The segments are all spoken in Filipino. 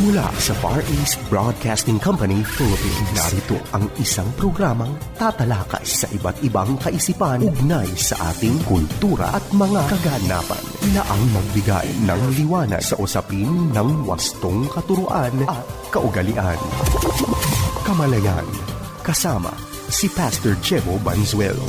Mula sa Far East Broadcasting Company, Philippines, narito ang isang programang tatalakay sa iba't ibang kaisipan ugnay sa ating kultura at mga kaganapan na ang magbigay ng liwanag sa usapin ng wastong katuruan at kaugalian. Kamalayan, kasama si Pastor Jebo Banzuelo.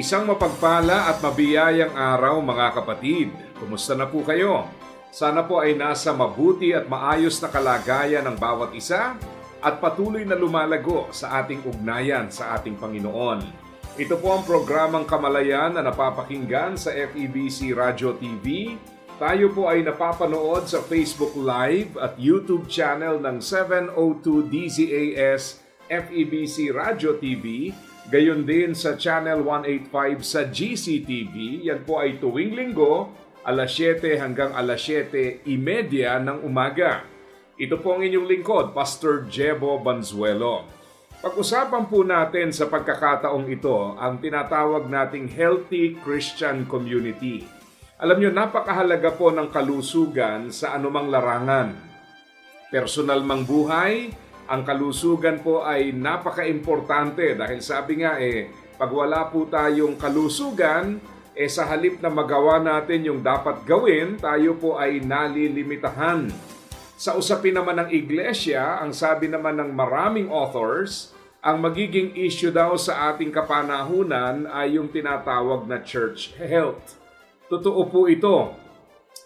Isang mapagpala at mabiyayang araw mga kapatid. Kumusta na po kayo? Sana po ay nasa mabuti at maayos na kalagayan ng bawat isa at patuloy na lumalago sa ating ugnayan sa ating Panginoon. Ito po ang programang Kamalayan na napapakinggan sa FEBC Radio TV. Tayo po ay napapanood sa Facebook Live at YouTube channel ng 702 DZAS FEBC Radio TV. Gayon din sa Channel 185 sa GCTV. Yan po ay tuwing linggo, alas 7 hanggang alas 7:30 ng umaga. Ito po ang inyong lingkod, Pastor Jebo Banzuelo. Pag-usapan po natin sa pagkakataong ito ang tinatawag nating Healthy Christian Community. Alam nyo, napakahalaga po ng kalusugan sa anumang larangan. Personal mang buhay, ang kalusugan po ay napaka-importante dahil sabi nga pag wala po tayong kalusugan, sa halip na magawa natin yung dapat gawin, tayo po ay nalilimitahan. Sa usapin naman ng iglesia, ang sabi naman ng maraming authors, ang magiging issue daw sa ating kapanahunan ay yung tinatawag na church health. Totoo po ito.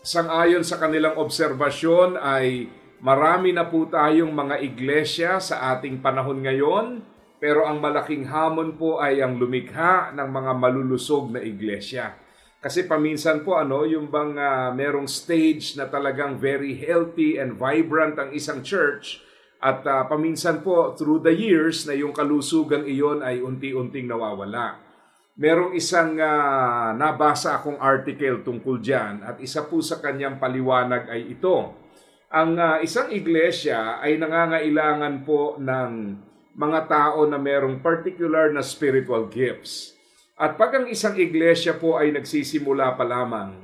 Sang-ayon sa kanilang obserbasyon ay marami na po tayong mga iglesia sa ating panahon ngayon, pero ang malaking hamon po ay ang lumikha ng mga malulusog na iglesia. Kasi paminsan po yung bang merong stage na talagang very healthy and vibrant ang isang church at paminsan po through the years na yung kalusugan iyon ay unti-unting nawawala. Merong isang nabasa akong article tungkol dyan at isa po sa kanyang paliwanag ay ito. Ang isang iglesia ay nangangailangan po ng mga tao na merong particular na spiritual gifts. At pag ang isang iglesia po ay nagsisimula pa lamang,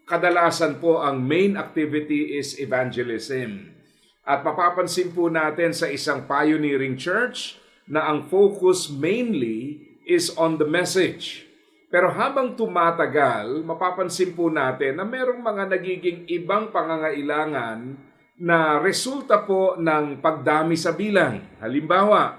kadalasan po ang main activity is evangelism. At mapapansin po natin sa isang pioneering church na ang focus mainly is on the message. Pero habang tumatagal, mapapansin po natin na merong mga nagiging ibang pangangailangan na resulta po ng pagdami sa bilang. Halimbawa,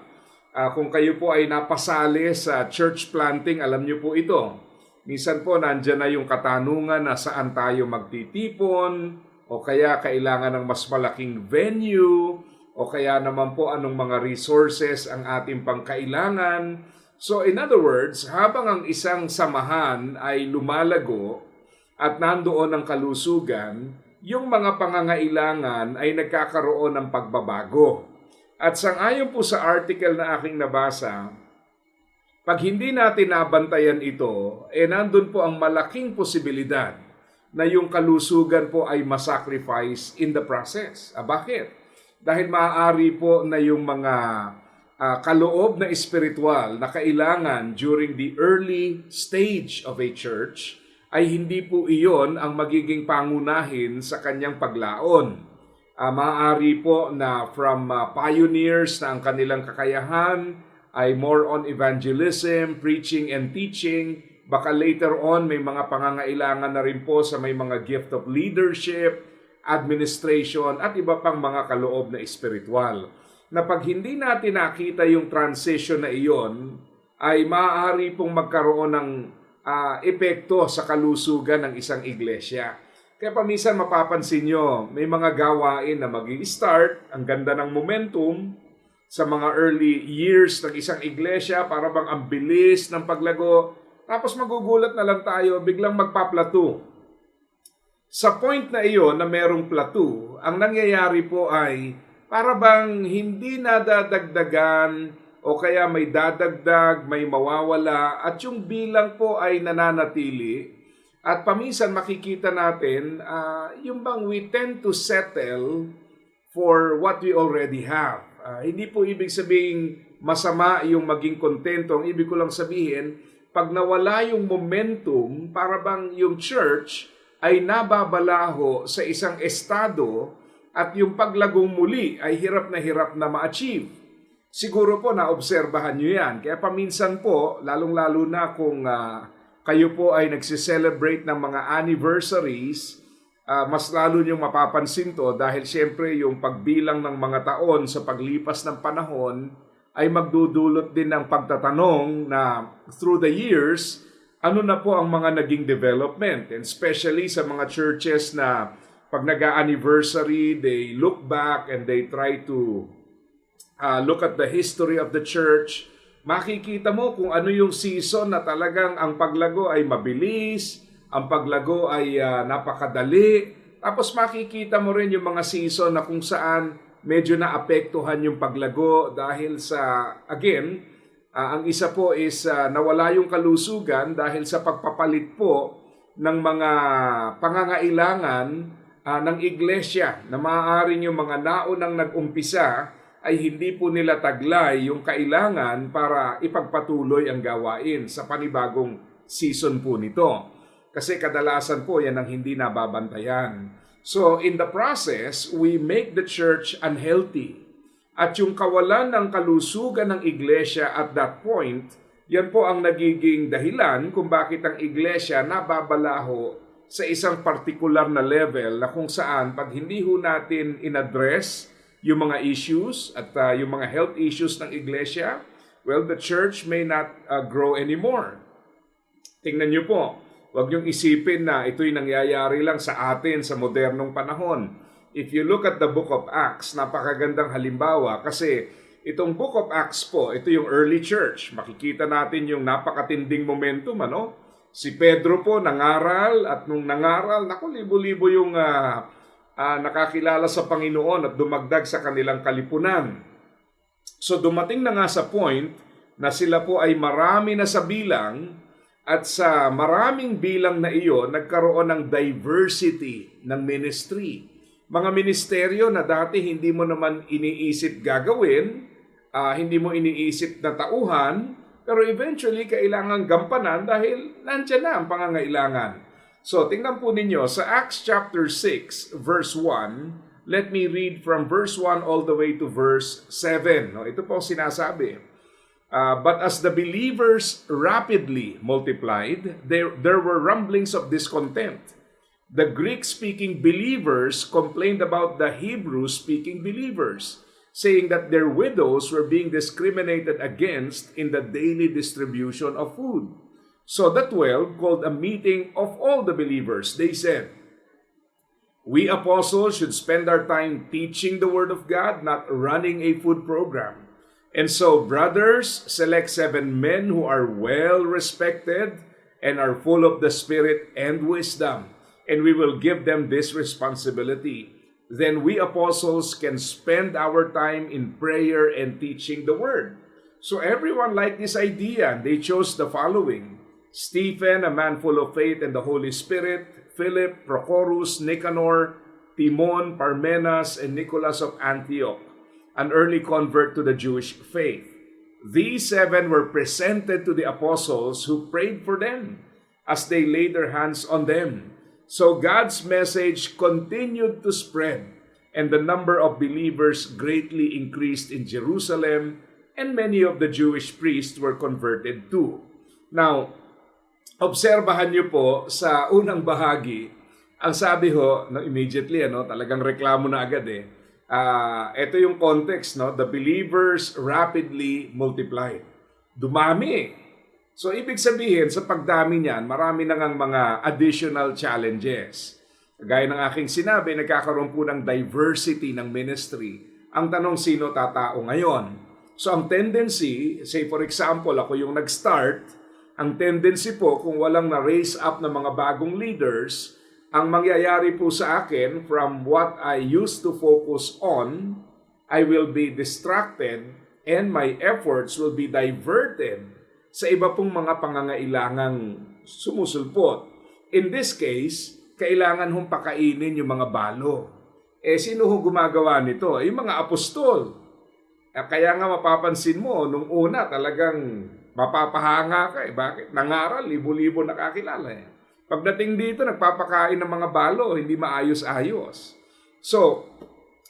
kung kayo po ay napasali sa church planting, alam niyo po ito. Minsan po nandyan na yung katanungan na saan tayo magtitipon, o kaya kailangan ng mas malaking venue, o kaya naman po anong mga resources ang ating pangkailangan. So in other words, habang ang isang samahan ay lumalago at nandoon ang kalusugan, yung mga pangangailangan ay nagkakaroon ng pagbabago. At sang-ayon po sa article na aking nabasa, pag hindi natin nabantayan ito, nandun po ang malaking posibilidad na yung kalusugan po ay masacrifice in the process. Bakit? Dahil maaari po na yung mga kaloob na espiritual na kailangan during the early stage of a church ay hindi po iyon ang magiging pangunahin sa kanyang paglaon. Maaari po na from pioneers na ang kanilang kakayahan ay more on evangelism, preaching and teaching. Baka later on may mga pangangailangan na rin po sa may mga gift of leadership, administration at iba pang mga kaloob na espiritual. Na pag hindi natin nakita yung transition na iyon, ay maaari pong magkaroon ng epekto sa kalusugan ng isang iglesia. Kaya paminsan mapapansin nyo, may mga gawain na mag-i-start, ang ganda ng momentum sa mga early years ng isang iglesia, para bang ang bilis ng paglago, tapos magugulat na lang tayo, biglang magpa-plateau. Sa point na iyon na merong plateau, ang nangyayari po ay para bang hindi nadadagdagan o kaya may dadagdag, may mawawala at yung bilang po ay nananatili. At paminsan makikita natin, yung bang we tend to settle for what we already have. Hindi po ibig sabihin masama yung maging kontento. Ang ibig ko lang sabihin, pag nawala yung momentum, para bang yung church ay nababalaho sa isang estado at yung paglagong muli ay hirap na ma-achieve. Siguro po naobserbahan nyo yan. Kaya paminsan po, lalong-lalo na kung kayo po ay nagsiselebrate ng mga anniversaries, mas lalo nyo mapapansin to dahil siyempre yung pagbilang ng mga taon sa paglipas ng panahon ay magdudulot din ng pagtatanong na through the years, ano na po ang mga naging development. And especially sa mga churches na pag nag-anniversary, they look back and they try to look at the history of the church. Makikita mo kung ano yung season na talagang ang paglago ay mabilis, ang paglago ay napakadali. Tapos makikita mo rin yung mga season na kung saan medyo naapektuhan yung paglago dahil sa, again, ang isa po is nawala yung kalusugan dahil sa pagpapalit po ng mga pangangailangan ng iglesia na maaaring yung mga naunang nag-umpisa ay hindi po nila taglay yung kailangan para ipagpatuloy ang gawain sa panibagong season po nito. Kasi kadalasan po yan ang hindi nababantayan. So in the process, we make the church unhealthy. At yung kawalan ng kalusugan ng iglesia at that point, yan po ang nagiging dahilan kung bakit ang iglesia nababalaho sa isang particular na level na kung saan pag hindi ho natin in-address yung mga issues at yung mga health issues ng iglesia, well, the church may not grow anymore. Tingnan nyo po. Huwag niyong isipin na ito'y nangyayari lang sa atin sa modernong panahon. If you look at the Book of Acts, napakagandang halimbawa kasi itong Book of Acts po, ito yung early church. Makikita natin yung napakatinding momentum, ano? Si Pedro po nangaral at nung nangaral, naku, libo-libo yung nakakilala sa Panginoon at dumagdag sa kanilang kalipunan. So dumating na nga sa point na sila po ay marami na sa bilang. At sa maraming bilang na iyon, nagkaroon ng diversity ng ministry. Mga ministeryo na dati hindi mo naman iniisip gagawin, hindi mo iniisip na tauhan, pero eventually kailangan gampanan dahil nandyan na ang pangangailangan. So tingnan po ninyo, sa Acts chapter 6, verse 1, let me read from verse 1 all the way to verse 7. No, ito po sinasabi. But as the believers rapidly multiplied, there were rumblings of discontent. The Greek-speaking believers complained about the Hebrew-speaking believers, saying that their widows were being discriminated against in the daily distribution of food. So the 12 called a meeting of all the believers. They said, "We apostles should spend our time teaching the Word of God, not running a food program. And so, brothers, select 7 men who are well respected and are full of the Spirit and wisdom, and we will give them this responsibility. Then we apostles can spend our time in prayer and teaching the Word." So everyone liked this idea, and they chose the following: Stephen, a man full of faith and the Holy Spirit, Philip, Prochorus, Nicanor, Timon, Parmenas, and Nicholas of Antioch, an early convert to the Jewish faith. These 7 were presented to the apostles who prayed for them as they laid their hands on them. So God's message continued to spread, and the number of believers greatly increased in Jerusalem, and many of the Jewish priests were converted too. Now, obserbahan niyo po sa unang bahagi, ang sabi ho, no, immediately, talagang reklamo na agad ito yung context, no? The believers rapidly multiplied. Dumami. So, ibig sabihin, sa pagdami niyan, marami na ngang mga additional challenges. Gaya ng aking sinabi, nagkakaroon po ng diversity ng ministry. Ang tanong, sino tatao ngayon? So, ang tendency, say for example, ako yung nag-start, ang tendency po, kung walang na-raise up ng mga bagong leaders, ang mangyayari po sa akin, from what I used to focus on, I will be distracted and my efforts will be diverted sa iba pong mga pangangailangang sumusulpot. In this case, kailangan hong pakainin yung mga balo. Sino ho gumagawa nito? Yung mga apostol. Kaya nga mapapansin mo, nung una talagang Mapapahanga ka eh. Bakit? Nangaral, libo-libo nakakilala eh. Pagdating dito, nagpapakain ng mga balo, hindi maayos-ayos. So,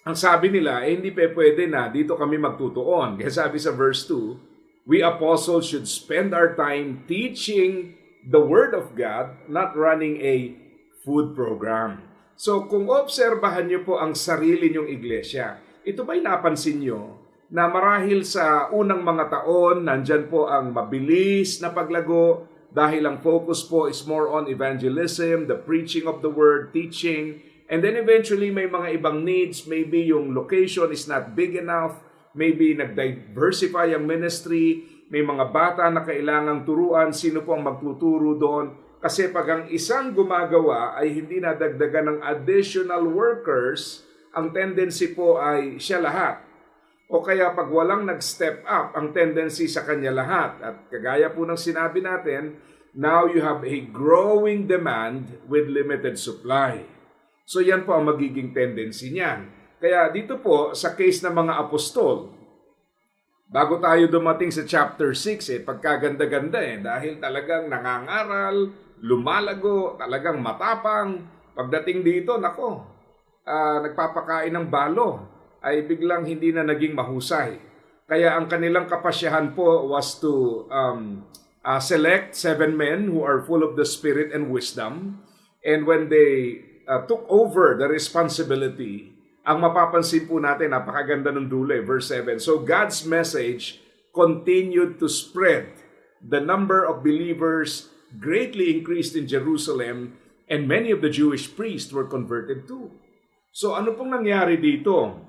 ang sabi nila, hindi pwede na dito kami magtutuon. Kaya sabi sa verse 2, we apostles should spend our time teaching the Word of God, not running a food program. So, kung obserbahan niyo po ang sarili niyong iglesia, ito ba'y napansin niyo na marahil sa unang mga taon, nandyan po ang mabilis na paglago dahil ang focus po is more on evangelism, the preaching of the word, teaching, and then eventually may mga ibang needs, maybe yung location is not big enough, maybe nag-diversify ang ministry, may mga bata na kailangang turuan, sino po ang magtuturo doon? Kasi pag ang isang gumagawa ay hindi nadagdagan ng additional workers, ang tendency po ay siya lahat. O kaya pag walang nag-step up, ang tendency sa kanya lahat. At kagaya po ng sinabi natin, now you have a growing demand with limited supply. So yan po ang magiging tendency niyan. Kaya dito po, sa case ng mga apostol, bago tayo dumating sa chapter 6, pagkaganda-ganda dahil talagang nangangaral, lumalago, talagang matapang. Pagdating dito, nagpapakain ng balo, ay biglang hindi na naging mahusay. Kaya ang kanilang kapasyahan po was to select 7 men who are full of the Spirit and wisdom. And when they took over the responsibility, ang mapapansin po natin, napakaganda ng dulo, verse 7. So God's message continued to spread. The number of believers greatly increased in Jerusalem, and many of the Jewish priests were converted too. So ano pong nangyari dito?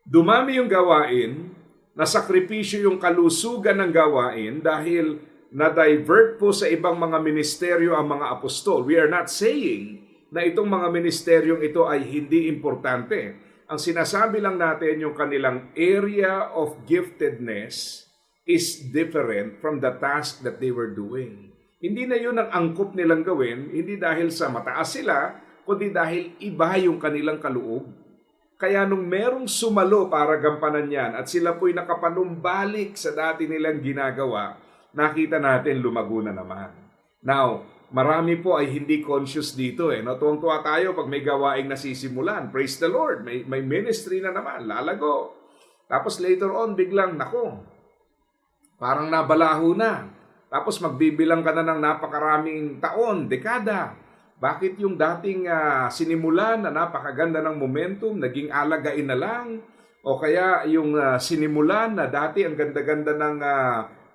Dumami yung gawain, nasakripisyo yung kalusugan ng gawain dahil na-divert po sa ibang mga ministeryo ang mga apostol. We are not saying na itong mga ministeryong ito ay hindi importante. Ang sinasabi lang natin yung kanilang area of giftedness is different from the task that they were doing. Hindi na yun ang angkop nilang gawin, hindi dahil sa mataas sila, kundi dahil iba yung kanilang kaloob. Kaya nung merong sumalo para gampanan yan at sila po'y nakapanumbalik sa dati nilang ginagawa, nakita natin lumago na naman. Now, marami po ay hindi conscious dito. Tuwang-tuwa tayo pag may gawaing nasisimulan. Praise the Lord, may ministry na naman, lalago. Tapos later on, biglang, parang nabalaho na. Tapos magbibilang ka na ng napakaraming taon, dekada. Bakit yung dating sinimulan na napakaganda ng momentum, naging alagain na lang? O kaya yung sinimulan na dati ang ganda-ganda ng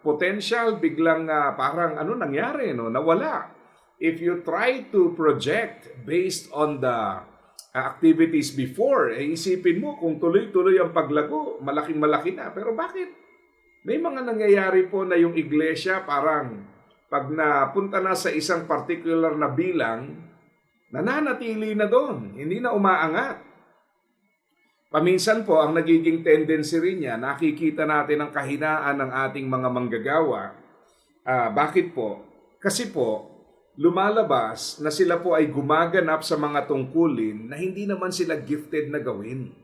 potential, biglang parang nangyari, nawala. If you try to project based on the activities before, isipin mo kung tuloy-tuloy ang paglago, malaking-malaki na. Pero bakit? May mga nangyayari po na yung iglesia parang pag napunta na sa isang particular na bilang, nananatili na doon, hindi na umaangat. Paminsan po, ang nagiging tendency rin niya, nakikita natin ang kahinaan ng ating mga manggagawa. Bakit po? Kasi po, lumalabas na sila po ay gumaganap sa mga tungkulin na hindi naman sila gifted na gawin.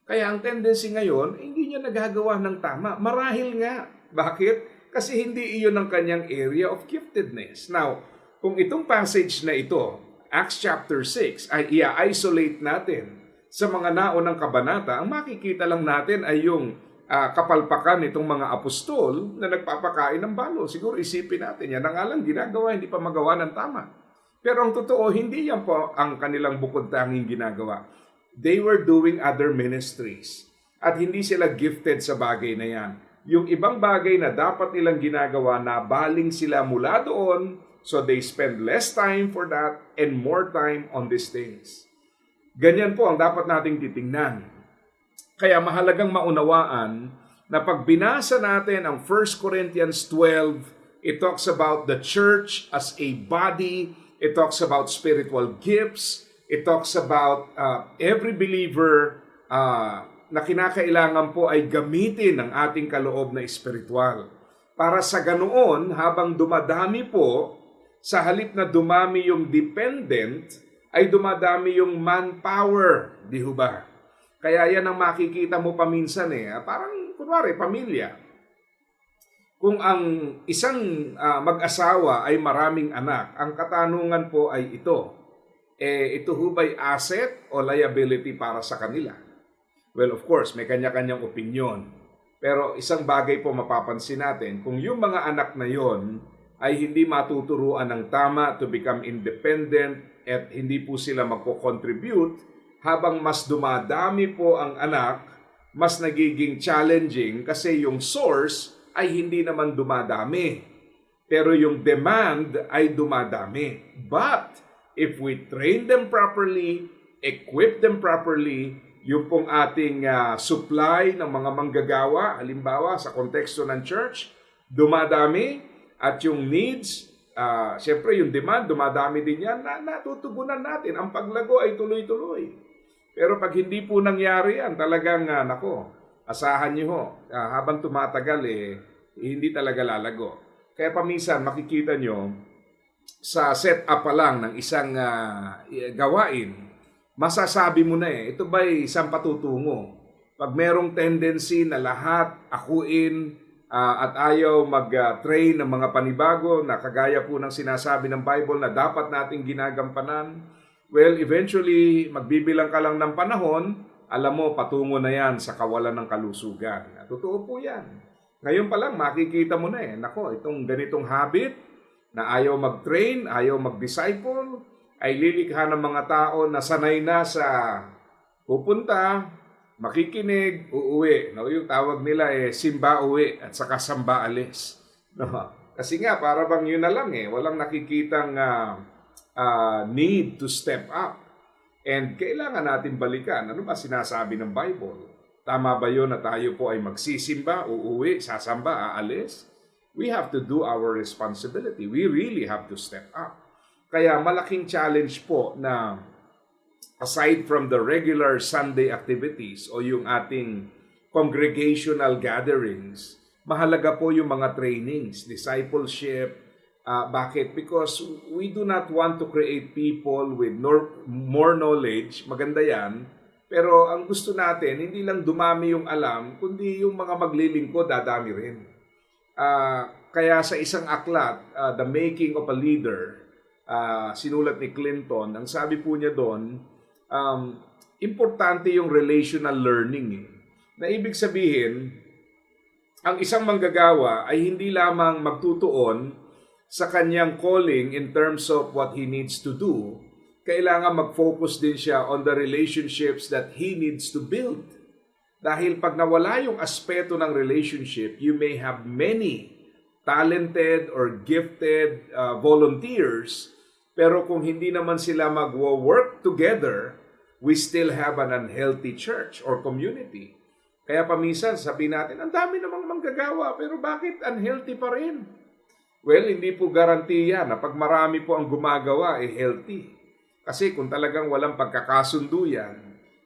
Kaya ang tendency ngayon, hindi niya nagagawa ng tama. Marahil nga. Bakit? Kasi hindi iyon ang kanyang area of giftedness. Now, kung itong passage na ito, Acts chapter 6, ay i-isolate natin sa mga naunang kabanata, ang makikita lang natin ay yung kapalpakan nitong mga apostol na nagpapakain ng balo. Siguro isipin natin, yan ang alang ginagawa, hindi pa magawa ng tama. Pero ang totoo, hindi yan po ang kanilang bukod tanging ginagawa. They were doing other ministries. At hindi sila gifted sa bagay na yan. Yung ibang bagay na dapat nilang ginagawa, na baling sila mula doon, so they spend less time for that and more time on these things. Ganyan po ang dapat nating titingnan. Kaya mahalagang maunawaan na pag binasa natin ang 1 Corinthians 12, it talks about the church as a body, it talks about spiritual gifts, it talks about every believer na kinakailangan po ay gamitin ang ating kaloob na espiritual. Para sa ganoon, habang dumadami po, sa halip na dumami yung dependent, ay dumadami yung manpower, di ho ba? Kaya yan ang makikita mo paminsan Parang, kunwari, pamilya. Kung ang isang mag-asawa ay maraming anak, ang katanungan po ay ito. Ito ho ba'y asset o liability para sa kanila? Well, of course, may kanya-kanyang opinion. Pero isang bagay po mapapansin natin, kung yung mga anak na yon ay hindi matuturuan ng tama to become independent at hindi po sila magko-contribute, habang mas dumadami po ang anak, mas nagiging challenging kasi yung source ay hindi naman dumadami. Pero yung demand ay dumadami. But if we train them properly, equip them properly, yung pong ating supply ng mga manggagawa, halimbawa sa konteksto ng church, dumadami at yung needs, syempre yung demand, dumadami din yan, natutugunan natin. Ang paglago ay tuloy-tuloy. Pero pag hindi po nangyari yan, talagang, asahan nyo ho, habang tumatagal, hindi talaga lalago. Kaya paminsan, makikita nyo, sa setup pa lang ng isang gawain, masasabi mo na ito ba'y isang patutungo? Pag merong tendency na lahat akuin at ayaw mag-train ng mga panibago na kagaya po ng sinasabi ng Bible na dapat nating ginagampanan, well, eventually, magbibilang ka lang ng panahon, alam mo, patungo na yan sa kawalan ng kalusugan. Totoo po yan. Ngayon pa lang, makikita mo na itong ganitong habit na ayaw mag-train, ayaw mag-disciple, ay lilikha ng mga tao na sanay na sa pupunta, makikinig, uuwi. Yung tawag nila simba uwi at saka samba alis. Kasi nga, para bang yun na lang walang nakikitang need to step up. And kailangan natin balikan. Ano ba sinasabi ng Bible? Tama ba yun na tayo po ay magsisimba, uuwi, sasamba, aalis? We have to do our responsibility. We really have to step up. Kaya malaking challenge po na aside from the regular Sunday activities o yung ating congregational gatherings, mahalaga po yung mga trainings, discipleship. Bakit? Because we do not want to create people with more knowledge. Maganda yan. Pero ang gusto natin, hindi lang dumami yung alam, kundi yung mga maglilingkod, dadami rin. Kaya sa isang aklat, The Making of a Leader, sinulat ni Clinton, ang sabi po niya doon, importante yung relational learning. Na ibig sabihin, ang isang manggagawa ay hindi lamang magtutuon sa kanyang calling in terms of what he needs to do, kailangan mag-focus din siya on the relationships that he needs to build. Dahil pag nawala yung aspeto ng relationship, you may have many talented or gifted volunteers, pero kung hindi naman sila mag-work together, we still have an unhealthy church or community. Kaya paminsan sabihin natin, ang dami namang manggagawa, pero bakit unhealthy pa rin? Well, hindi po garantiya na pag marami po ang gumagawa, healthy. Kasi kung talagang walang pagkakasundo yan,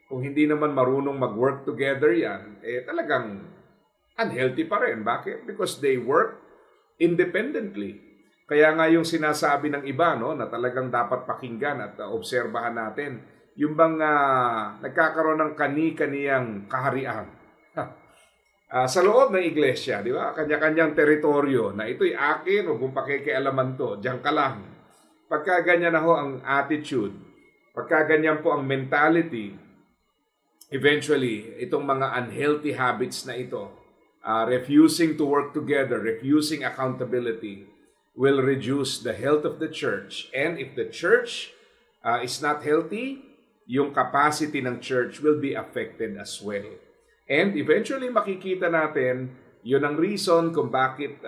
kung hindi naman marunong mag-work together yan, talagang unhealthy pa rin. Bakit? Because they work independently. Kaya nga yung sinasabi ng iba, na talagang dapat pakinggan at obserbahan natin, yung bang nagkakaroon ng kani-kaniyang kaharian. Sa loob ng iglesia, di ba? Kanya-kanyang teritoryo na ito'y akin o kung pakikialaman to, diyan ka lang. Pagka ganyan na ho ang attitude, pagka ganyan po ang mentality, eventually, itong mga unhealthy habits na ito, refusing to work together, refusing accountability, will reduce the health of the church. And if the church is not healthy, yung capacity ng church will be affected as well. And eventually makikita natin, yun ang reason kung bakit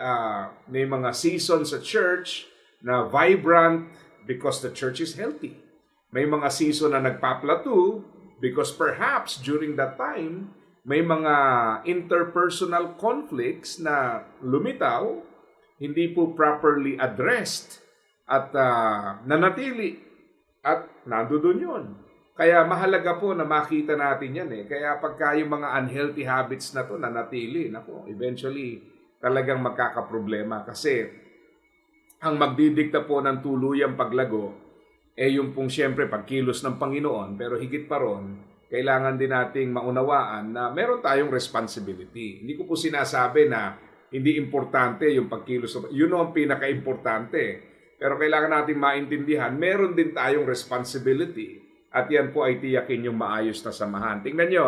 may mga seasons sa church na vibrant because the church is healthy. May mga season na nagpa-plateau because perhaps during that time, may mga interpersonal conflicts na lumitaw, hindi po properly addressed at nanatili at nandoon yun. Kaya mahalaga po na makita natin yan Kaya pagka yung mga unhealthy habits na to nanatili, eventually talagang magkakaproblema. Kasi ang magdidikta po ng tuluyang paglago yung pong siyempre pagkilos ng Panginoon. Pero higit pa ron, kailangan din nating maunawaan na meron tayong responsibility. Hindi ko po sinasabi na hindi importante yung pagkilos. Yun ang pinaka-importante. Pero kailangan natin maintindihan, meron din tayong responsibility. At yan po ay tiyakin yung maayos na samahan. Tingnan nyo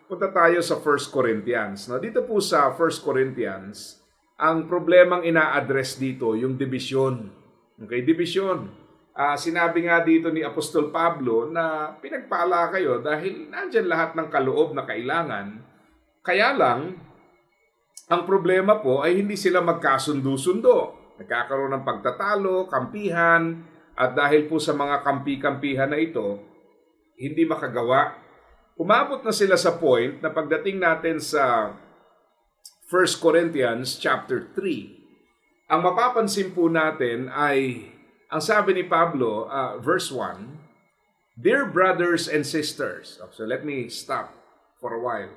punta tayo sa 1 Corinthians. No? Dito po sa 1 Corinthians, ang problemang ina-address dito, yung division. Okay, division. Sinabi nga dito ni Apostol Pablo na pinagpala kayo dahil nandyan lahat ng kaloob na kailangan. Kaya lang, ang problema po ay hindi sila magkasundo-sundo. Nagkakaroon ng pagtatalo, kampihan, at dahil po sa mga kampi-kampihan na ito, hindi makagawa. Umabot na sila sa point na pagdating natin sa 1 Corinthians chapter 3, ang mapapansin po natin ay, ang sabi ni Pablo, verse 1, Dear brothers and sisters. So let me stop for a while.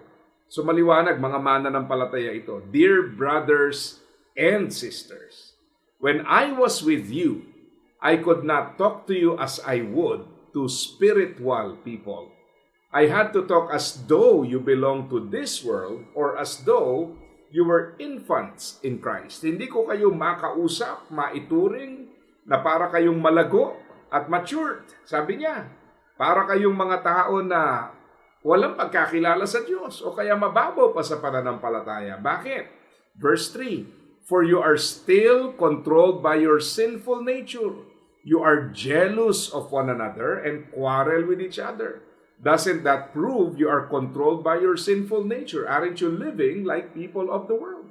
So maliwanag, mga mananampalataya ito. Dear brothers and sisters, when I was with you, I could not talk to you as I would to spiritual people. I had to talk as though you belong to this world or as though you were infants in Christ. Hindi ko kayo makausap, maituring na para kayong malago at matured. Sabi niya, para kayong mga tao na walang pagkakilala sa Diyos o kaya mababaw pa sa pananampalataya. Bakit? Verse 3, For you are still controlled by your sinful nature. You are jealous of one another and quarrel with each other. Doesn't that prove you are controlled by your sinful nature? Aren't you living like people of the world?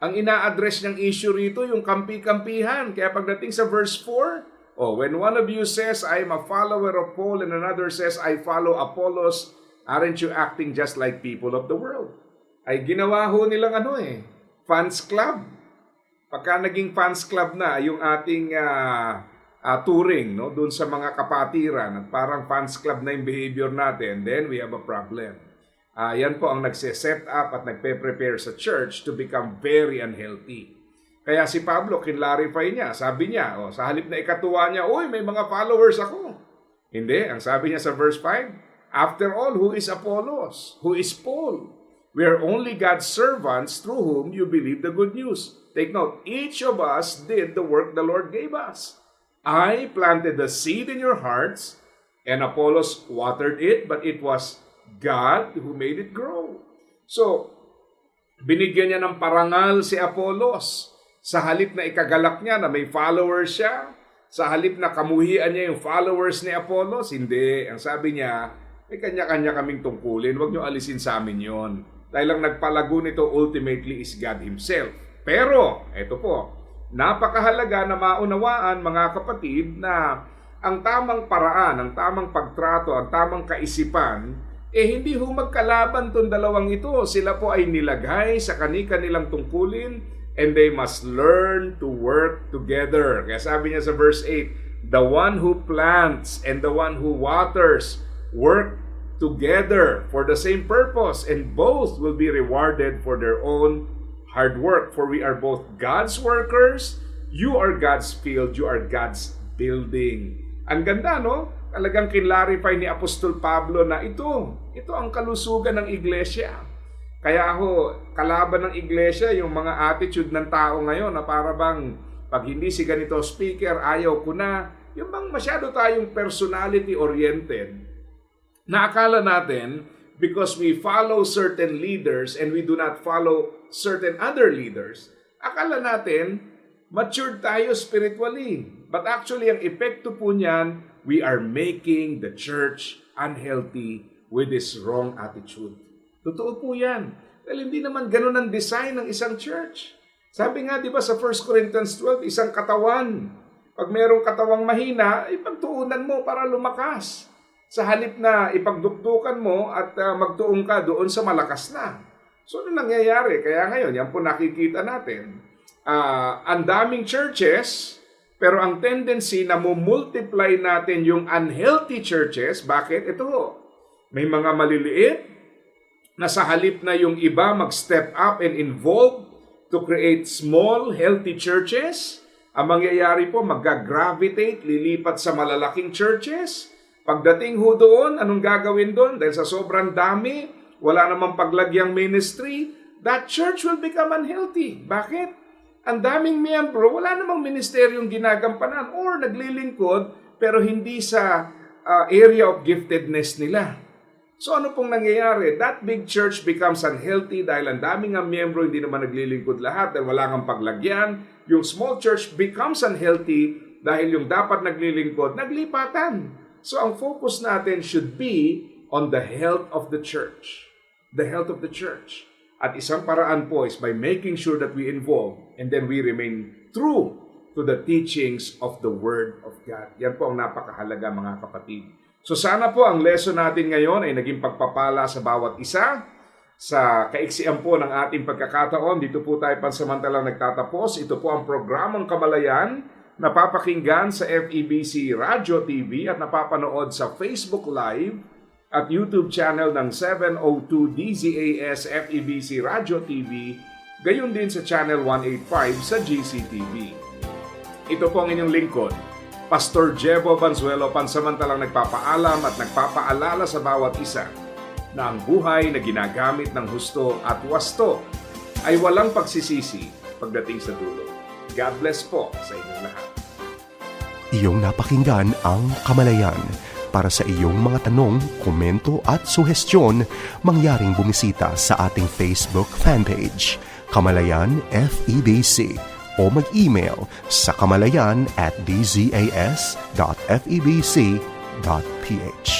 Ang ina-address niyang issue rito, yung kampi-kampihan. Kaya pagdating sa verse 4, when one of you says, I am a follower of Paul, and another says, I follow Apollos, aren't you acting just like people of the world? Ay ginawa ho nilang fans club. Pagka naging fans club na yung ating touring, no, doon sa mga kapatiran at parang fans club na yung behavior natin, then we have a problem. Yan po ang nagse-set up at nagpe-prepare sa church to become very unhealthy. Kaya si Pablo, kinlarify niya, sabi niya, sa halip na ikatuwa niya, may mga followers ako. Hindi, ang sabi niya sa verse 5, After all, who is Apollos? Who is Paul? We are only God's servants through whom you believe the good news. Take note, each of us did the work the Lord gave us. I planted the seed in your hearts, and Apollos watered it, but it was God who made it grow. So, binigyan niya ng parangal si Apollos. Sa halip na ikagalak niya na may followers siya, sa halip na kamuhian niya yung followers ni Apollos, hindi. Ang sabi niya, may kanya-kanya kaming tungkulin, huwag niyo alisin sa amin yon. Dahil lang nagpalago nito ultimately is God Himself. Pero, eto po, napakahalaga na maunawaan mga kapatid na ang tamang paraan, ang tamang pagtrato, ang tamang kaisipan, hindi ho magkalaban tong dalawang ito. Sila po ay nilagay sa kani-kanilang tungkulin and they must learn to work together. Kaya sabi niya sa verse 8, The one who plants and the one who waters work together for the same purpose, and both will be rewarded for their own hard work, for we are both God's workers, you are God's field, you are God's building. Ang ganda, no? Talagang kinlarify ni Apostol Pablo na ito ang kalusugan ng iglesia. Kaya kalaban ng iglesia, yung mga attitude ng tao ngayon na para bang, pag hindi si ganito speaker, ayaw ko na. Yung bang masyado tayong personality-oriented, na akala natin, because we follow certain leaders and we do not follow certain other leaders, akala natin, matured tayo spiritually. But actually, ang epekto po niyan, we are making the church unhealthy with this wrong attitude. Totoo po yan. Dahil hindi naman ganun ang design ng isang church. Sabi nga, di ba sa 1 Corinthians 12, isang katawan. Pag mayroong katawang mahina, ipagtuunan mo para lumakas. Sa halip na ipagdukdukan mo at magtuong ka doon sa malakas na. So, ano nangyayari? Kaya ngayon, yan po nakikita natin. Ang daming churches, pero ang tendency na multiply natin yung unhealthy churches. Bakit? Ito, may mga maliliit na sa halip na yung iba mag-step up and involve to create small, healthy churches. Ang mangyayari po, mag-gravitate, lilipat sa malalaking churches. Pagdating doon, anong gagawin doon? Dahil sa sobrang dami, wala namang paglagyang ministry, that church will become unhealthy. Bakit? Ang daming miyembro, wala namang ministeryong ginagampanan or naglilingkod pero hindi sa area of giftedness nila. So ano pong nangyayari? That big church becomes unhealthy dahil ang daming nga miyembro hindi naman naglilingkod lahat dahil wala kang paglagyan. Yung small church becomes unhealthy dahil yung dapat naglilingkod, naglipatan. So ang focus natin should be on the health of the church. The health of the church. At isang paraan po is by making sure that we involve and then we remain true to the teachings of the Word of God. Yan po ang napakahalaga mga kapatid. So sana po ang lesson natin ngayon ay naging pagpapala sa bawat isa. Sa kaiksian po ng ating pagkakataon, dito po tayo pansamantalang nagtatapos. Ito po ang programang Kamalayan, napapakinggan sa FEBC Radio TV at napapanood sa Facebook Live at YouTube channel ng 702 DZAS FEBC Radio TV, gayon din sa channel 185 sa GCTV. Ito po ang inyong lingkod, Pastor Jevo Banzuelo, pansamantalang nagpapaalam at nagpapaalala sa bawat isa na ang buhay na ginagamit ng husto at wasto ay walang pagsisisi pagdating sa dulo. God bless po sa inyong lahat. Iyong napakinggan ang Kamalayan. Para sa iyong mga tanong, komento at suhestyon, mangyaring bumisita sa ating Facebook fanpage, Kamalayan FEBC, o mag-email sa kamalayan@dzas.febc.ph.